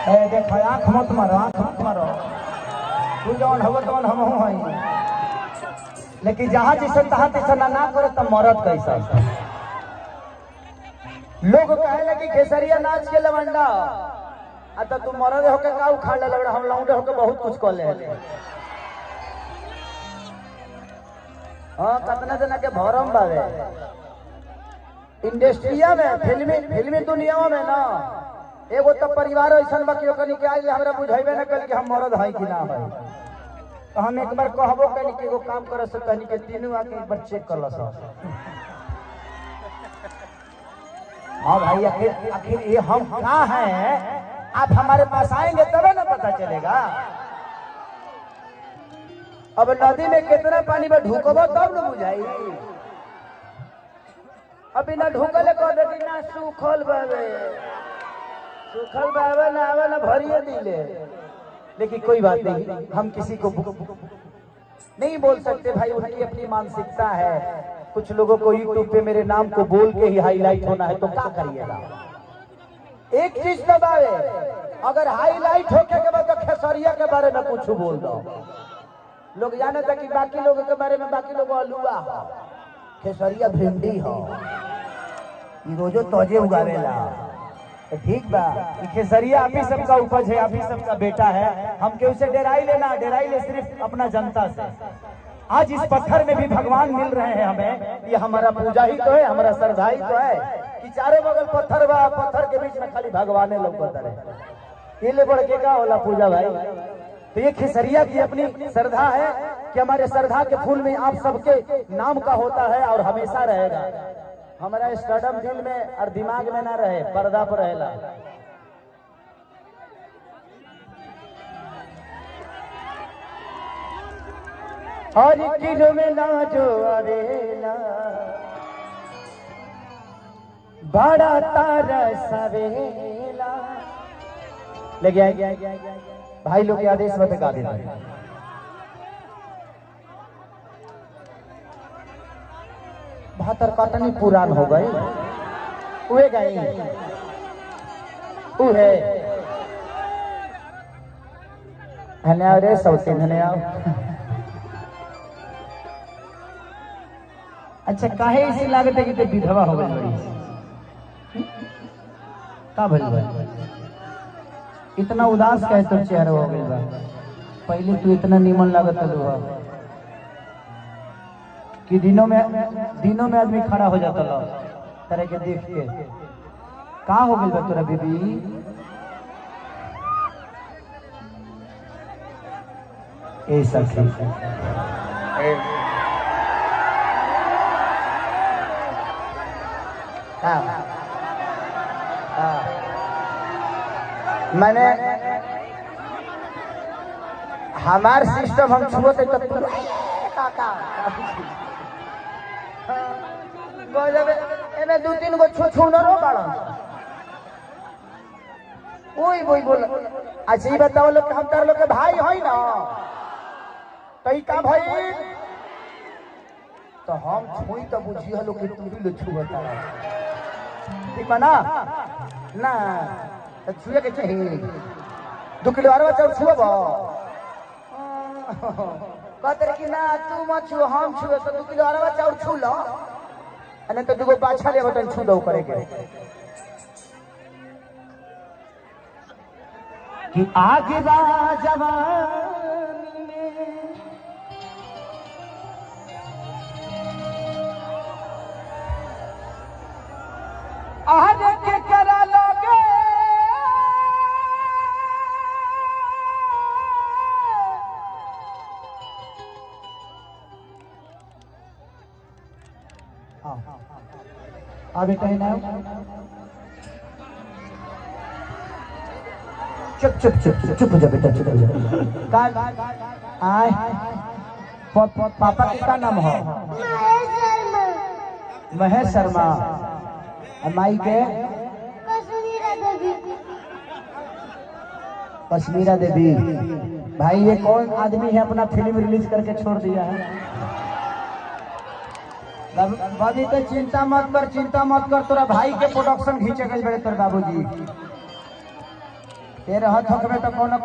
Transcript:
देखो आँख मत मारो, आँख मत मारो। तू जौन हो तौन हम हई, लेकिन जहाँ जैसे तहाँ तैसा ना करो तो मरद कैसा। लोग कहे कि खेसरिया नाच के लवंडा तो तू मरद होके का उखाड़ ले लवड़ा, हम लौंडे होके बहुत कुछ कर ले। हाँ कितना जना के भरम बावे इंडस्ट्रिया में, फिल्मी दुनिया में ना। एगो तो परिवार ऐसा बाकी के आगे हमरा बुझेबे न कल कि हम मरद है कि ना है। तो हम एक बार कहबो कनी कि एगो काम कर सकनी के तीनों आके एक बार चेक कर लस। हाँ भाई आखिर ये हम क्या हैं, आप हमारे पास आएंगे तब ना पता चलेगा। अब नदी में कितना पानी में ढूकबो तब न बुझाई। अभी ना ढूकले कह दे कि ना सूखल बावे, सूखल बावे ना आवे ना भरिए दिले। लेकिन कोई बात नहीं, हम किसी को नहीं बोल सकते भाई, उनकी अपनी मानसिकता है। कुछ लोगों को यूट्यूब पे मेरे नाम को बोल के ही हाईलाइट होना है तो क्या करिएगा। एक चीज दबावे, अगर हाईलाइट होके के बाद तो खेसरिया के बारे में कुछ बोल दो। लोग जाने था कि बाकी लोगों के बारे में बाकी लोग अलुआ हो, खेसरिया भिंडी हो, रोजो तोजे उगावेला। तो ठीक बा, खेसरिया आप ही सबका उपज है, आप ही सबका बेटा है। हम क्यों से डेराई लेना, डेराई ले सिर्फ अपना जनता से। आज इस पत्थर में भी भगवान मिल रहे हैं हमें, ये हमारा पूजा ही तो है, हमारा श्रद्धा ही तो है कि चारों बगल पत्थर बा, पत्थर के बीच में खाली भगवान लौकत रहे। ये ले बढ़ के का होला पूजा भाई। तो ये खेसरिया की अपनी श्रद्धा है कि हमारे श्रद्धा के फूल में आप सबके नाम का होता है और हमेशा रहेगा। हमारा स्टेडियम दिल में और दिमाग में ना रहे, पर्दा पर रहेला। और किलो में ना जो आवेला बड़ा तारा सवेला। ले गया भाई लोग के आदेश में गा देना। बहत्तर कटनी पुरान हो गई, उहे गई उहे धन्यवाद रे सौती धन्यवाद। अच्छा काहे इसी लागत है कि ते विधवा हो गई बड़ी का भइल बा? इतना उदास कहे तो चेहरा हो गई बा। पहले तू इतना नीमन लागत था कि दिनों में आदमी खड़ा हो जाता ला तरह के देख के। का हो गई बा तोरा बीबी? ए सखी मैंने हमार सिस्टम हम छुए तो दो तीन गो छू न रो बाड़ा। वही बोल। अच्छा ये बताओ लोग हम तार लोग के भाई है ना, तो का भाई तो हम छुई तो बुझिए लोग के तू ही छुआ ठीक बा ना तो छुए के चाहिए। 2 किलो अरवा चाउर छुआ कहते कि ना तू मत छुओ हम छुए तो 2 किलो अरवा चाउर छू लो, नहीं तो 2 गो पाछा ले बटन छू दो करे के कि आगे बा जवानी में आगे के करा लोगे अभी कहीं ना चुप हो जा बेटा, चुप हो जा। आए पापा का नाम है महेश शर्मा। माई के कश्मीरा देवी। भाई ये कौन आदमी है अपना फिल्म रिलीज करके छोड़ दिया है? बाबी तो चिंता मत कर, तोरा भाई के प्रोडक्शन खींचे गए बड़े तोर बाबूजी। तेरे हाथ में तो कोनो